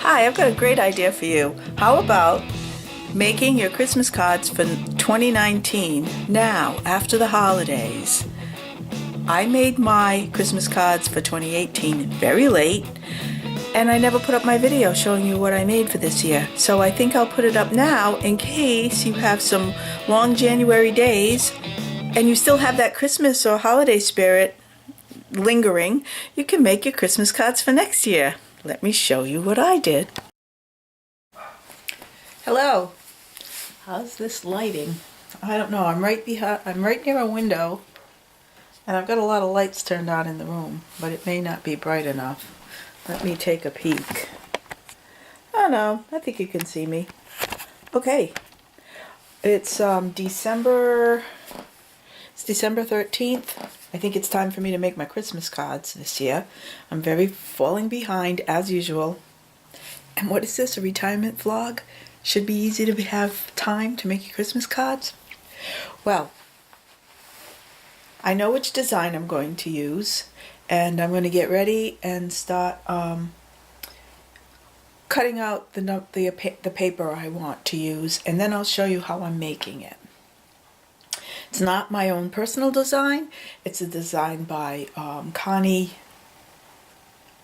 Hi, I've got a great idea for you. How about making your Christmas cards for 2019 now, after the holidays? I made my Christmas cards for 2018 very late, and I never put up my video showing you what I made for this year. So I think I'll put it up now in case you have some long January days and you still have that Christmas or holiday spirit lingering. You can make your Christmas cards for next year. Let me show you what I did. Hello. How's this lighting? I don't know. I'm right near a window, and I've got a lot of lights turned on in the room, but it may not be bright enough. Let me take a peek. Oh no, I think you can see me. Okay. It's December 13th. I think it's time for me to make my Christmas cards this year. I'm very falling behind as usual. And what is this, a retirement vlog? Should be easy to have time to make your Christmas cards? Well, I know which design I'm going to use, and I'm going to get ready and start cutting out the paper I want to use, and then I'll show you how I'm making it. It's not my own personal design. It's a design by Connie,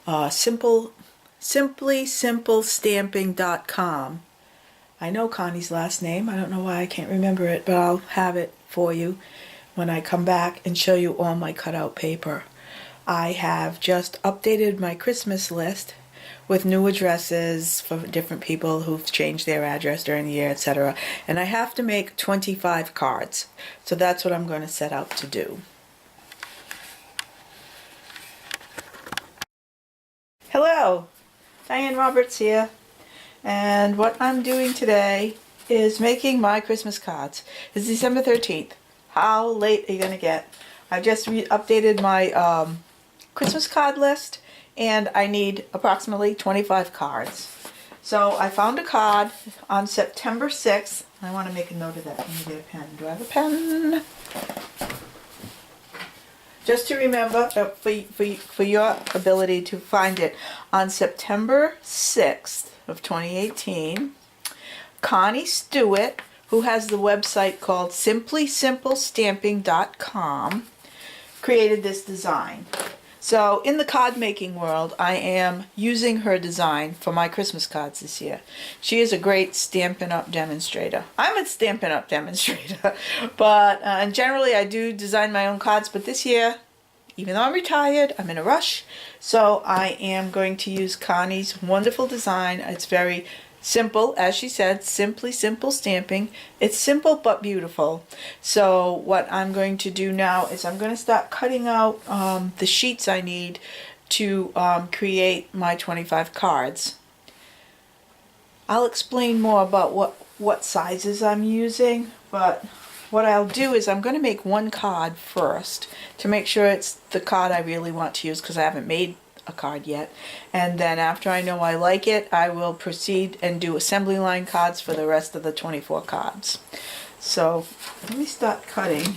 simplysimplestamping.com. I know Connie's last name. I don't know why I can't remember it, but I'll have it for you when I come back and show you all my cutout paper. I have just updated my Christmas list with new addresses for different people who've changed their address during the year, etc. And I have to make 25 cards. So that's what I'm going to set out to do. Hello, Diane Roberts here. And what I'm doing today is making my Christmas cards. It's December 13th. How late are you going to get? I just updated my Christmas card list, and I need approximately 25 cards. So I found a card on September 6th. I want to make a note of that. Let me get a pen. Do I have a pen? Just to remember, for your ability to find it, on September 6th of 2018, Connie Stewart, who has the website called simplysimplestamping.com, created this design. So in the card making world, I am using her design for my Christmas cards this year. She is a great Stampin' Up! Demonstrator. I'm a Stampin' Up! Demonstrator, but and generally I do design my own cards, but this year, even though I'm retired, I'm in a rush, so I am going to use Connie's wonderful design. It's very simple, as she said, simply simple stamping. It's simple but beautiful. So what I'm going to do now is I'm going to start cutting out the sheets I need to create my 25 cards. I'll explain more about what sizes I'm using, but what I'll do is I'm going to make one card first to make sure it's the card I really want to use, because I haven't made a card yet, and then after I know I like it, I will proceed and do assembly line cards for the rest of the 24 cards. So let me start cutting.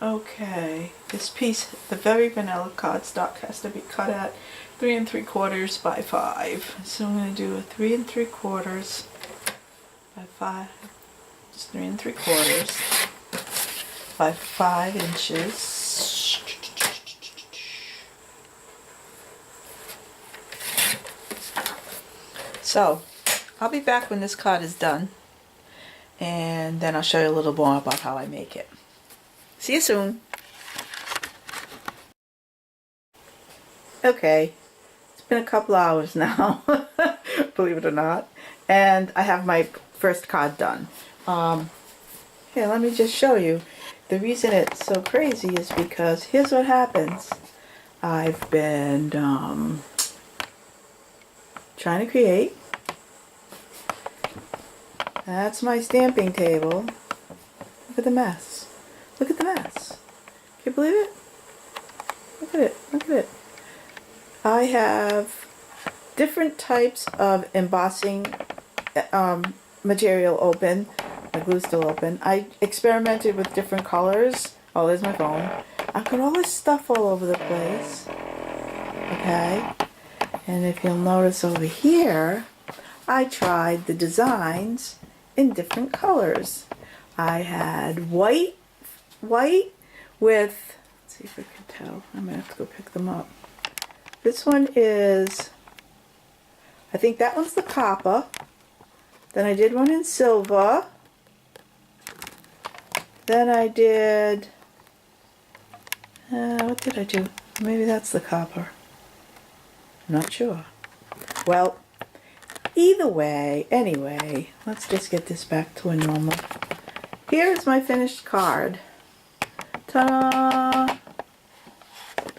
Okay, this piece, the very vanilla cardstock, has to be cut at 3 3/4 by 5. So I'm going to do a 3 3/4 by 5. It's 3 3/4 by 5 inches. So, I'll be back when this card is done, and then I'll show you a little more about how I make it. See you soon. Okay, it's been a couple hours now, believe it or not, and I have my first card done. Here, let me just show you. The reason it's so crazy is because here's what happens. I've been trying to create. That's my stamping table. Look at the mess. Look at the mess. Can you believe it? Look at it. Look at it. I have different types of embossing material open. My glue's still open. I experimented with different colors. Oh, there's my phone. I've got all this stuff all over the place. Okay. And if you'll notice over here, I tried the designs in different colors. I had white with, let's see if I can tell. I'm gonna have to go pick them up. This one is, I think that one's the copper. Then I did one in silver. Then I did, what did I do? Maybe that's the copper. I'm not sure. Well, either way, anyway, let's just get this back to a normal. Here's my finished card. Ta-da! A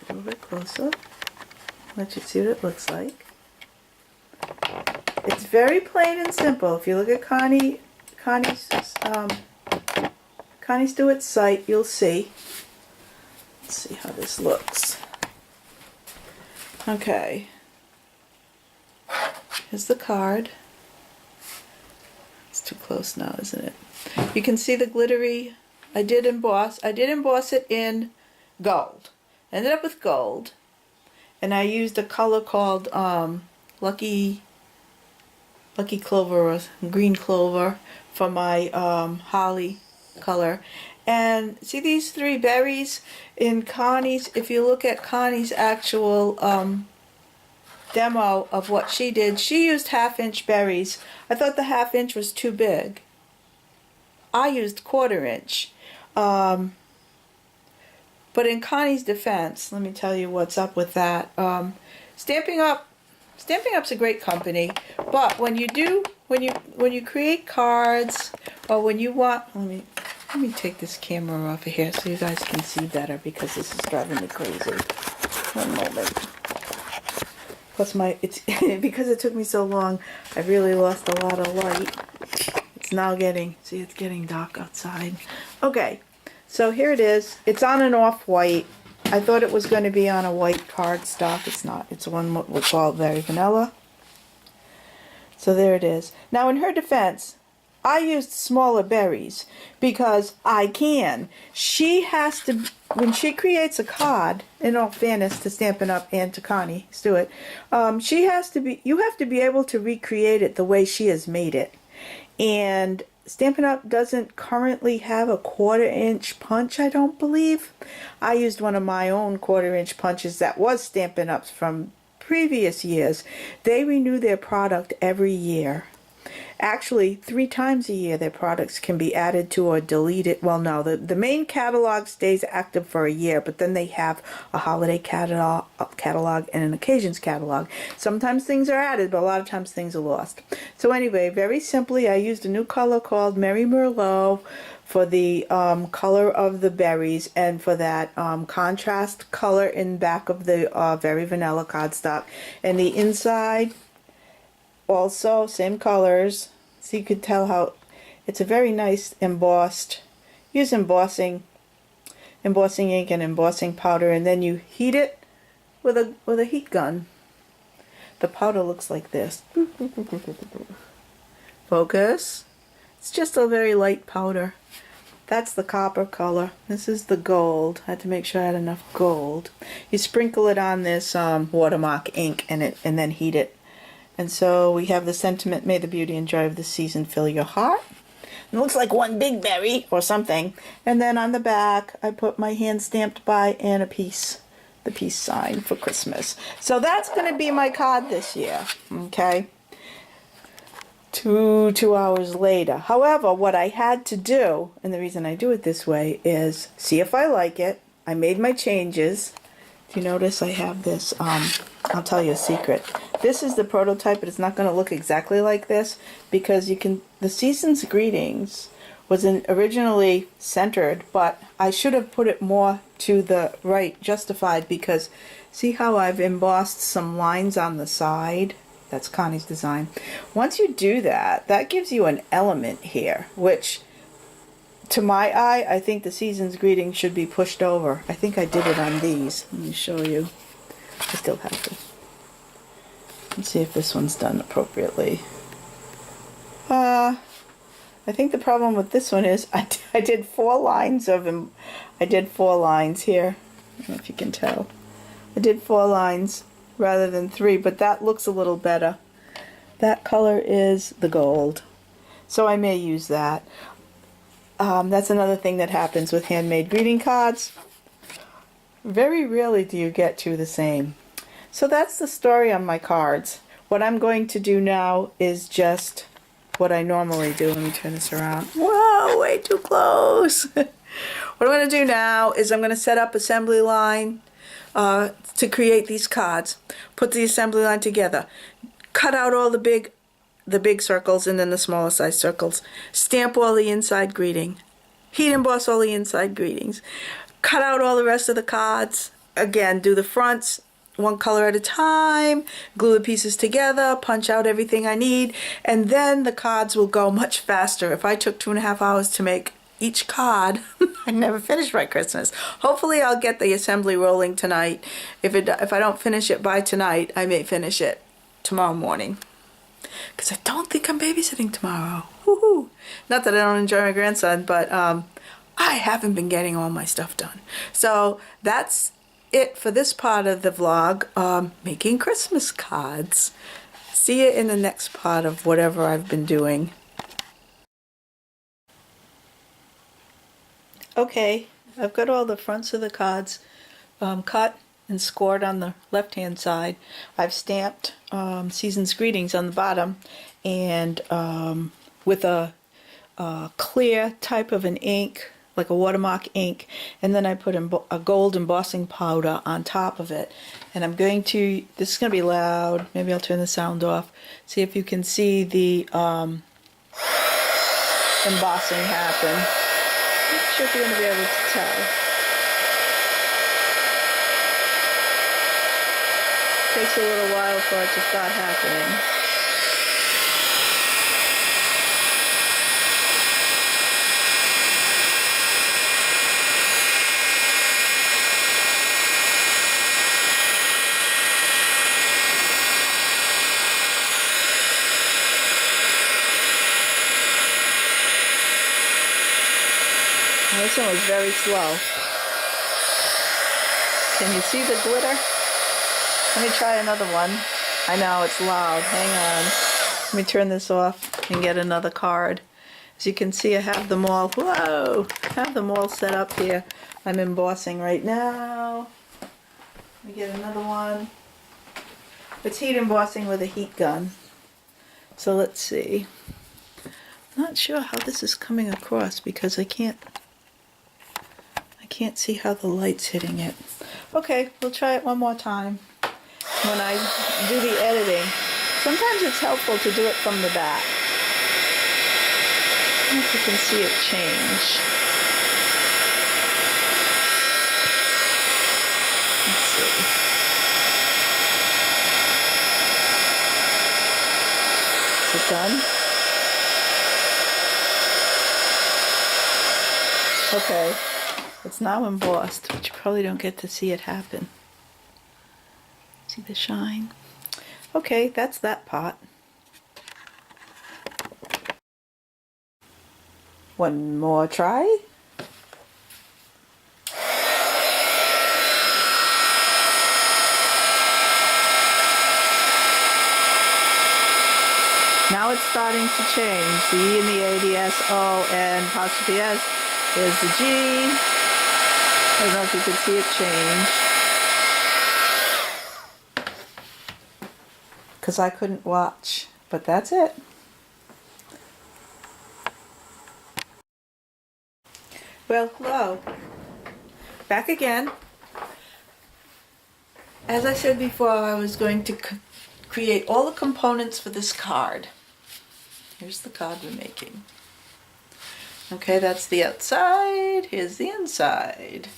little bit closer. Let you see what it looks like. It's very plain and simple. If you look at Connie Stewart's site, you'll see. Let's see how this looks. Okay. Here's the card. It's too close now, isn't it? You can see the glittery. I did emboss it in gold. Ended up with gold. And I used a color called Lucky Clover or Green Clover for my holly color. And see these three berries in Connie's, if you look at Connie's actual demo of what she did, she used 1/2 inch berries. I thought the 1/2 inch was too big. I used 1/4 inch. But in Connie's defense, let me tell you what's up with that. Stampin' Up's a great company, but when you create cards, or when you want, let me take this camera off of here so you guys can see better, because this is driving me crazy. One moment. Plus it's because it took me so long, I really lost a lot of light. It's now it's getting dark outside. Okay, so here it is. It's on an off-white. I thought it was going to be on a white cardstock. It's not. It's one what's called Very Vanilla. So there it is. Now in her defense, I used smaller berries because I can. She has to, when she creates a card, in all fairness to Stampin' Up and to Connie Stewart, you have to be able to recreate it the way she has made it. And Stampin' Up doesn't currently have a 1/4 inch punch, I don't believe. I used one of my own 1/4 inch punches that was Stampin' Up's from previous years. They renew their product every year. Actually, 3 times a year their products can be added to or deleted. Well, no, the main catalog stays active for a year, but then they have a holiday catalog and an occasions catalog. Sometimes things are added, but a lot of times things are lost. So anyway, very simply, I used a new color called Merry Merlot for the color of the berries, and for that contrast color in back of the Very Vanilla cardstock. And the inside, also same colors, so you could tell how it's a very nice embossed. Use embossing ink and embossing powder, and then you heat it with a heat gun. The powder looks like this. Focus. It's just a very light powder. That's the copper color. This is the gold. I had to make sure I had enough gold. You sprinkle it on this watermark ink and then heat it. And so we have the sentiment, may the beauty and joy of the season fill your heart. It looks like one big berry or something. And then on the back, I put my hand stamped by and the peace sign for Christmas. So that's going to be my card this year. Okay. Two hours later. However, what I had to do, and the reason I do it this way, is see if I like it. I made my changes. If you notice, I have this, I'll tell you a secret. This is the prototype, but it's not going to look exactly like this, because the Season's Greetings was originally centered, but I should have put it more to the right, justified, because see how I've embossed some lines on the side? That's Connie's design. Once you do that, that gives you an element here, which to my eye, I think the Season's Greeting should be pushed over. I think I did it on these. Let me show you. I still have to. Let's see if this one's done appropriately. I think the problem with this one is I did 4 lines of them. I did 4 lines here. I don't know if you can tell. I did 4 lines rather than 3, but that looks a little better. That color is the gold, so I may use that. That's another thing that happens with handmade greeting cards. Very rarely do you get two the same. So that's the story on my cards. What I'm going to do now is just what I normally do. Let me turn this around. Whoa, way too close. What I'm going to do now is I'm going to set up assembly line to create these cards. Put the assembly line together. Cut out all the big circles and then the smaller size circles. Stamp all the inside greeting. Heat emboss all the inside greetings. Cut out all the rest of the cards. Again, do the fronts one color at a time, glue the pieces together, punch out everything I need, and then the cards will go much faster. If I took 2.5 hours to make each card, I never finished by Christmas. Hopefully I'll get the assembly rolling tonight. If I don't finish it by tonight, I may finish it tomorrow morning. Because I don't think I'm babysitting tomorrow. Woohoo! Not that I don't enjoy my grandson, but I haven't been getting all my stuff done. So that's it for this part of the vlog, making Christmas cards. See you in the next part of whatever I've been doing. Okay, I've got all the fronts of the cards cut and scored on the left hand side. I've stamped Season's Greetings on the bottom, and with a clear type of an ink, like a watermark ink, and then I put a gold embossing powder on top of it. And I'm going to, this is going to be loud, maybe I'll turn the sound off, see if you can see the embossing happen. I'm not sure if you're going to be able to tell. Takes a little while for it to start happening. This one was very slow. Can you see the glitter? Let me try another one. I know it's loud. Hang on. Let me turn this off and get another card. As you can see, I have them all. Whoa! I have them all set up here. I'm embossing right now. Let me get another one. It's heat embossing with a heat gun. So let's see. I'm not sure how this is coming across because I can't see how the light's hitting it. Okay, we'll try it one more time. When I do the editing, sometimes it's helpful to do it from the back. I don't know if you can see it change. Let's see. Is it done? Okay. It's now embossed, but you probably don't get to see it happen. See the shine? Okay, that's that part. One more try. Now it's starting to change. The E and the A, the S, O, and apostrophe S. There's the G. I don't know if you can see it change. Because I couldn't watch. But that's it. Well, hello. Back again. As I said before, I was going to create all the components for this card. Here's the card we're making. Okay, that's the outside. Here's the inside.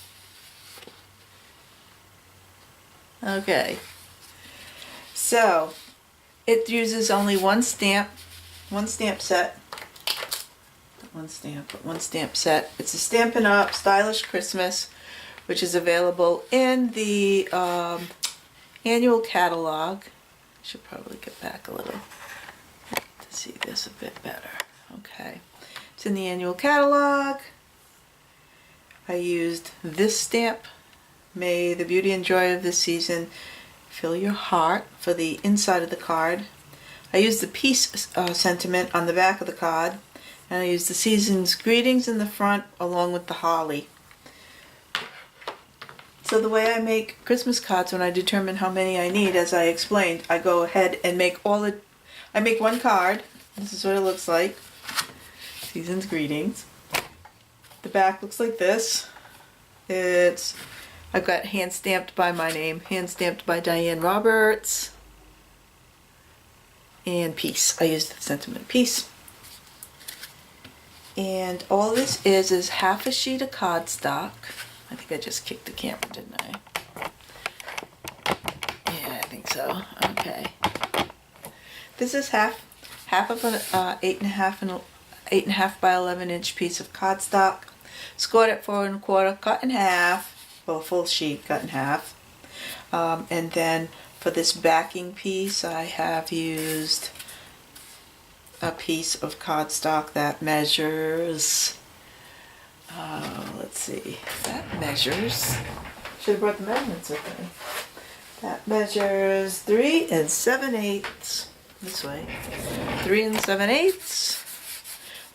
Okay. So, it uses only one stamp set. One stamp set. It's a Stampin' Up! Stylish Christmas, which is available in the annual catalog. I should probably get back a little to see this a bit better. Okay. It's in the annual catalog. I used this stamp, May the beauty and joy of this season Fill your heart for the inside of the card. I use the peace sentiment on the back of the card, and I use the season's greetings in the front along with the holly. So the way I make Christmas cards, when I determine how many I need, as I explained, I go ahead and make I make one card. This is what it looks like. Season's greetings. The back looks like this. I've got hand stamped by my name, hand stamped by Diane Roberts, and peace. I used the sentiment peace. And all this is half a sheet of cardstock. I think I just kicked the camera, didn't I? Yeah, I think so. Okay. This is half of an 8.5 by 11 inch piece of cardstock. Scored at 4 1/4, cut in half. Well, full sheet, cut in half. And then for this backing piece, I have used a piece of cardstock that measures. Let's see, that measures, should have brought the measurements with me. That measures 3 7/8, this way, 3 7/8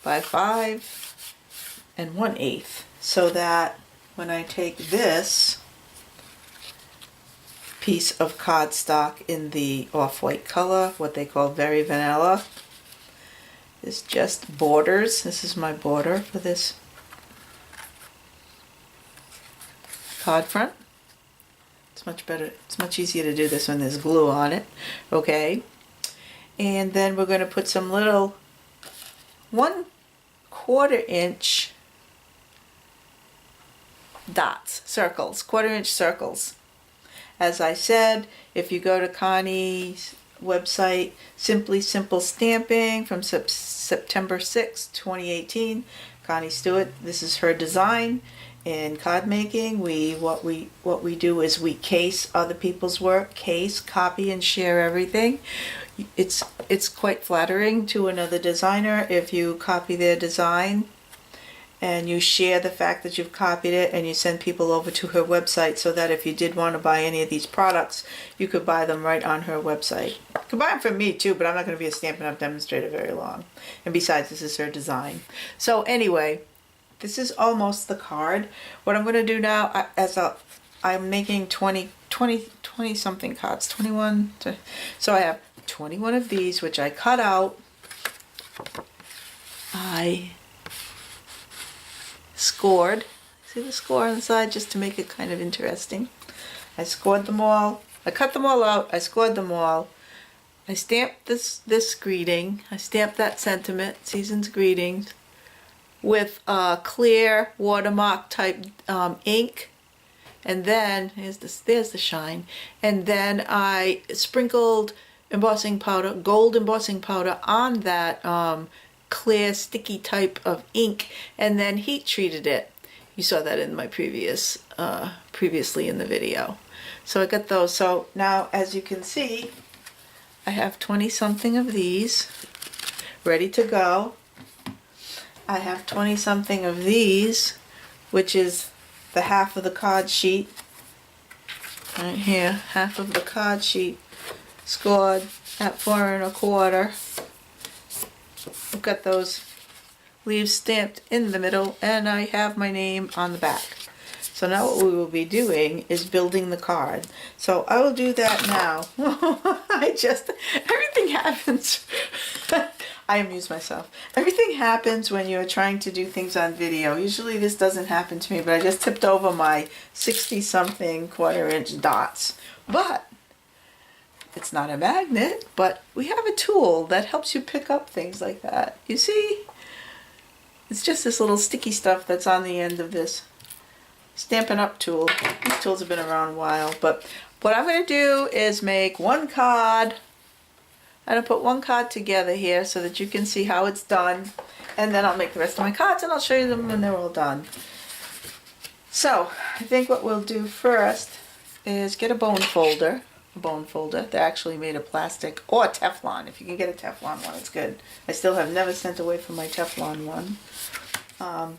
by 5 1/8, so that when I take this piece of cardstock in the off-white color, what they call very vanilla, is just borders. This is my border for this card front. It's much better, it's much easier to do this when there's glue on it. Okay, and then we're going to put some little 1/4 inch dots, circles, 1/4 inch circles. As I said, if you go to Connie's website, Simply Simple Stamping, from September 6, 2018, Connie Stewart, this is her design. In card making, what we do is we case other people's work, copy and share everything. It's quite flattering to another designer if you copy their design and you share the fact that you've copied it, and you send people over to her website, so that if you did want to buy any of these products, you could buy them right on her website. You could buy them from me too, but I'm not going to be a Stampin' Up! Demonstrator very long. And besides, this is her design. So anyway, this is almost the card. What I'm going to do now, I'm making 20 something cards, 21. So I have 21 of these, which I cut out. I scored. See the score on the side, just to make it kind of interesting. I scored them all. I cut them all out. I scored them all. I stamped this greeting. I stamped that sentiment, Season's Greetings, with clear watermark type ink, and then there's the shine, and then I sprinkled embossing powder, gold embossing powder, on that clear sticky type of ink, and then heat treated it. You saw that in my previously in the video. So I got those. So now, as you can see, I have 20 something of these ready to go. I have 20 something of these, which is the half of the card sheet. Right here, half of the card sheet, scored at 4 1/4. I've got those leaves stamped in the middle, and I have my name on the back. So now what we will be doing is building the card. So I will do that now. Everything happens. I amuse myself. Everything happens when you're trying to do things on video. Usually this doesn't happen to me, but I just tipped over my 60 something 1/4 inch dots. But it's not a magnet, but we have a tool that helps you pick up things like that. You see? It's just this little sticky stuff that's on the end of this Stampin' Up! Tool. These tools have been around a while, but what I'm going to do is make one card. I'm going to put one card together here so that you can see how it's done, and then I'll make the rest of my cards and I'll show you them when they're all done. So I think what we'll do first is get a bone folder. They're actually made of plastic or Teflon. If you can get a Teflon one, it's good. I still have never sent away from my Teflon one. I'm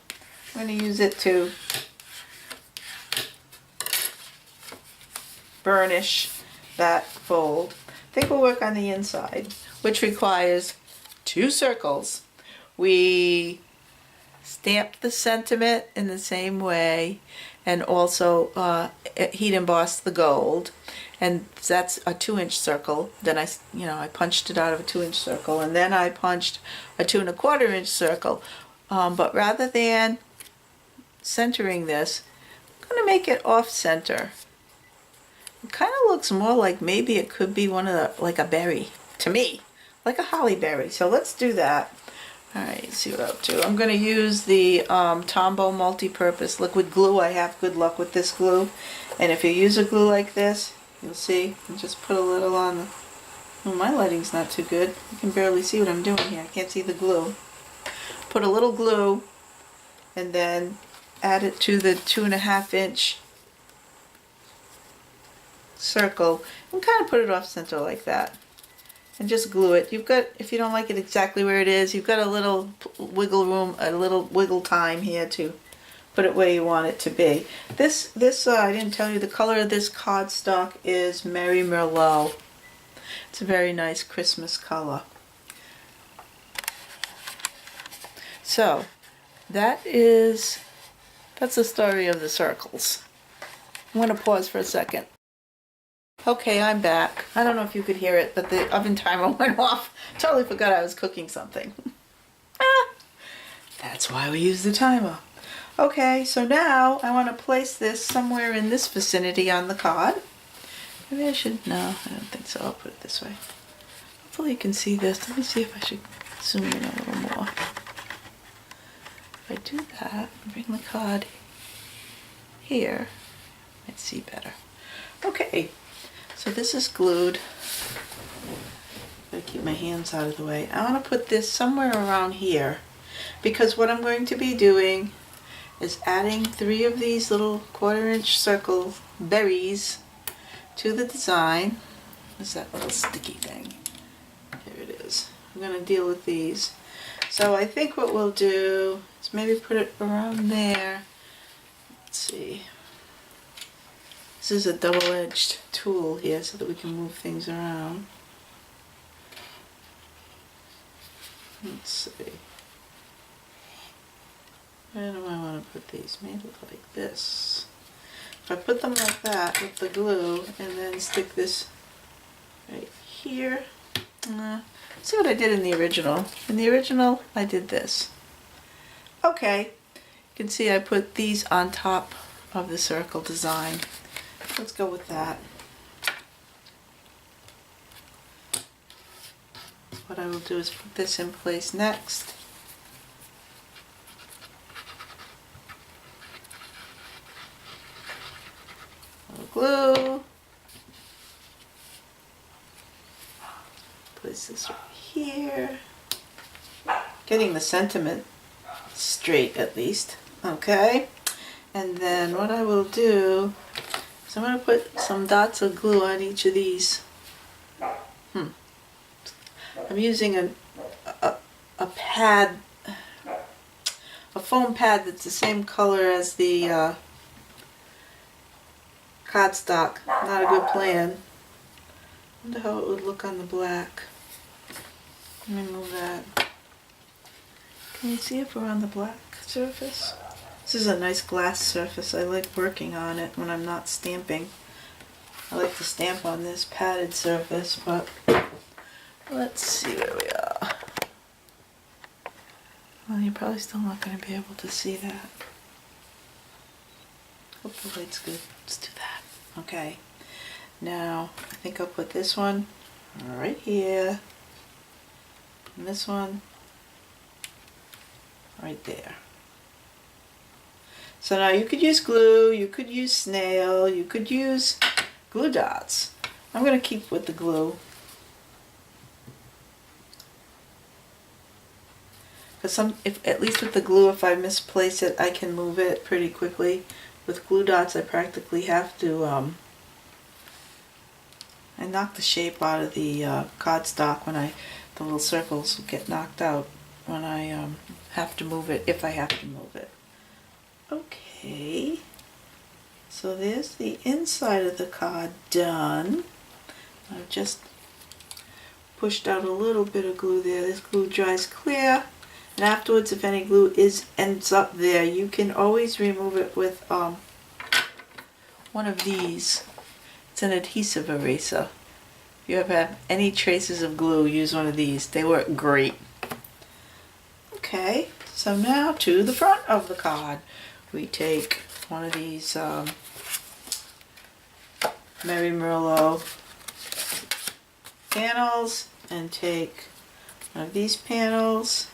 going to use it to burnish that fold. I think we'll work on the inside, which requires 2 circles. We stamped the sentiment in the same way, and also heat embossed the gold, and that's a 2-inch circle. Then I punched it out of a 2-inch circle, and then I punched a 2 1/4-inch circle. But rather than centering this, I'm going to make it off center. It kind of looks more like maybe it could be one of the, like a berry, to me, like a holly berry. So let's do that. Alright, see what I'm up to. I'm going to use the Tombow multi-purpose liquid glue. I have good luck with this glue. And if you use a glue like this, you'll see, and just put a little on the... Oh, my lighting's not too good. You can barely see what I'm doing here. I can't see the glue. Put a little glue, and then add it to the 2 1/2-inch circle, and kind of put it off center like that. And just glue it. You've got, if you don't like it exactly where it is, you've got a little wiggle room, a little wiggle time here to put it where you want it to be. This I didn't tell you, the color of this cardstock is Merry Merlot. It's a very nice Christmas color. So, that's the story of the circles. I'm going to pause for a second. Okay, I'm back. I don't know if you could hear it, but the oven timer went off. Totally forgot I was cooking something. That's why we use the timer. Okay, so now I want to place this somewhere in this vicinity on the card. Maybe I should, no, I don't think so. I'll put it this way. Hopefully you can see this. Let me see if I should zoom in a little more. If I do that, bring the card here, I might see better. Okay. So this is glued. Gotta keep my hands out of the way. I want to put this somewhere around here, because what I'm going to be doing is adding 3 of these little 1/4-inch circle berries to the design. What's that little sticky thing? There it is. I'm going to deal with these. So I think what we'll do is maybe put it around there. Let's see. This is a double-edged tool here so that we can move things around. Let's see. Where do I want to put these? Maybe like this. If I put them like that with the glue and then stick this right here. See what I did in the original. In the original, I did this. Okay. You can see I put these on top of the circle design. Let's go with that. What I will do is put this in place next. A little glue. Place this right here. Getting the sentiment straight at least. Okay. And then what I will do, so I'm going to put some dots of glue on each of these. I'm using a pad, a foam pad that's the same color as the cardstock. Not a good plan. I wonder how it would look on the black. Let me move that. Can you see if we're on the black surface? This is a nice glass surface. I like working on it when I'm not stamping. I like to stamp on this padded surface, but let's see where we are. Well, you're probably still not going to be able to see that. Hope the light's good. Let's do that. Okay. Now, I think I'll put this one right here. And this one right there. So now you could use glue, you could use snail, you could use glue dots. I'm going to keep with the glue. Because at least with the glue, if I misplace it, I can move it pretty quickly. With glue dots, I practically have to, I knock the shape out of the cardstock when the little circles get knocked out when I have to move it, if I have to move it. Okay, so there's the inside of the card done. I've just pushed out a little bit of glue there. This glue dries clear, and afterwards, if any glue ends up there, you can always remove it with one of these. It's an adhesive eraser. If you ever have any traces of glue, use one of these. They work great. Okay, so now to the front of the card. We take one of these Merry Merlot panels and take one of these panels.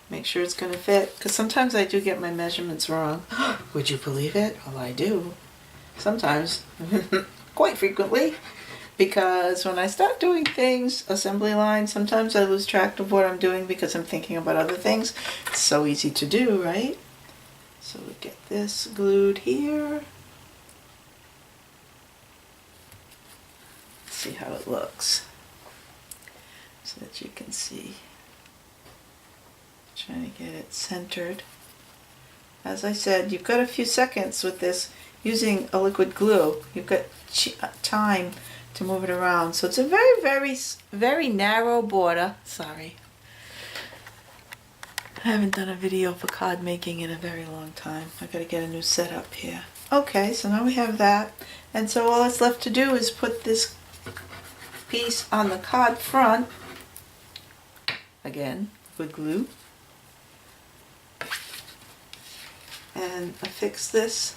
Make sure it's going to fit, because sometimes I do get my measurements wrong. Would you believe it? Well, I do. Sometimes. Quite frequently. Because when I start doing things, assembly line, sometimes I lose track of what I'm doing because I'm thinking about other things. It's so easy to do, right? So we get this glued here. Let's see how it looks. So that you can see. Trying to get it centered. As I said, you've got a few seconds with this using a liquid glue. You've got time to move it around. So it's a very, very, very narrow border. Sorry. I haven't done a video for card making in a very long time. I gotta get a new setup here. Okay, so now we have that. And so all that's left to do is put this piece on the card front. Again, with glue. And affix this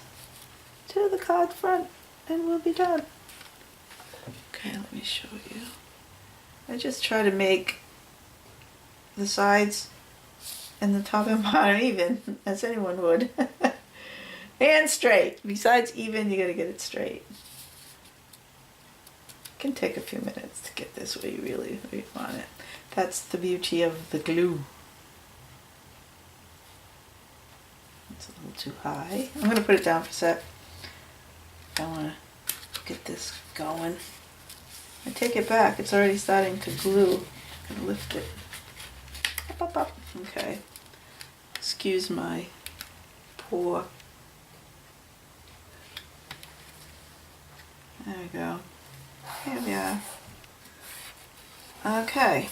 to the card front and we'll be done. Okay, let me show you. I just try to make the sides and the top and bottom even, as anyone would. And straight. Besides even, you gotta get it straight. It can take a few minutes to get this where you really want it. That's the beauty of the glue. It's a little too high. I'm gonna put it down for a sec. I wanna get this going. I take it back, it's already starting to glue. I'm gonna lift it. Up, up, up. Okay. Excuse my poor. There we go. Here we are. Okay.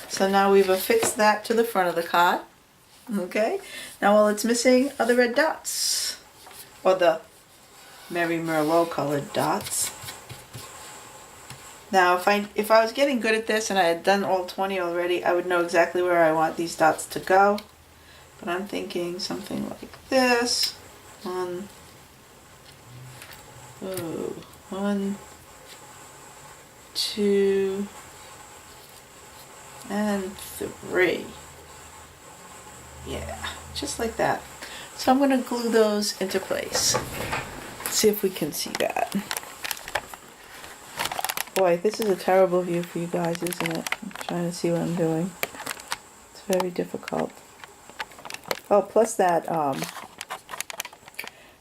So now we've affixed that to the front of the card. Okay. Now all it's missing are the red dots. Or the Merry Merlot colored dots. Now if I was getting good at this and I had done all 20 already, I would know exactly where I want these dots to go. But I'm thinking something like this. One, 2, and 3. Yeah, just like that. So I'm going to glue those into place. Let's see if we can see that. Boy, this is a terrible view for you guys, isn't it? I'm trying to see what I'm doing. It's very difficult. Oh, plus that,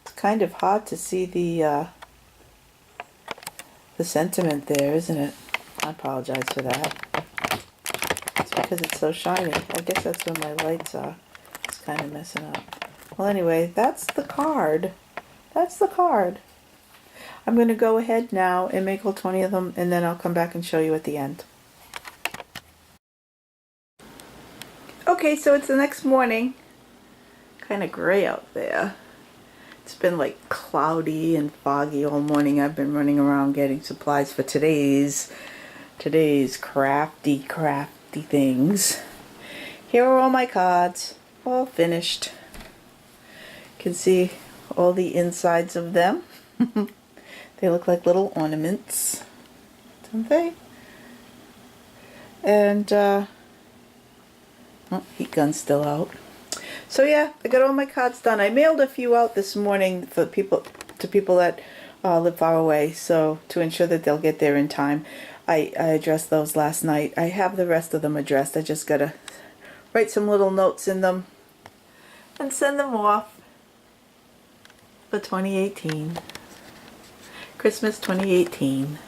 it's kind of hard to see the sentiment there, isn't it? I apologize for that. It's because it's so shiny. I guess that's where my lights are. It's kind of messing up. Well, anyway, that's the card. That's the card. I'm going to go ahead now and make all 20 of them, and then I'll come back and show you at the end. Okay, so it's the next morning. Kind of gray out there. It's been like cloudy and foggy all morning. I've been running around getting supplies for today's crafty things. Here are all my cards, all finished. You can see all the insides of them. They look like little ornaments, don't they? And oh, heat gun's still out. So yeah, I got all my cards done. I mailed a few out this morning for people that live far away, so to ensure that they'll get there in time. I addressed those last night. I have the rest of them addressed. I just gotta write some little notes in them and send them off for 2018. Christmas 2018.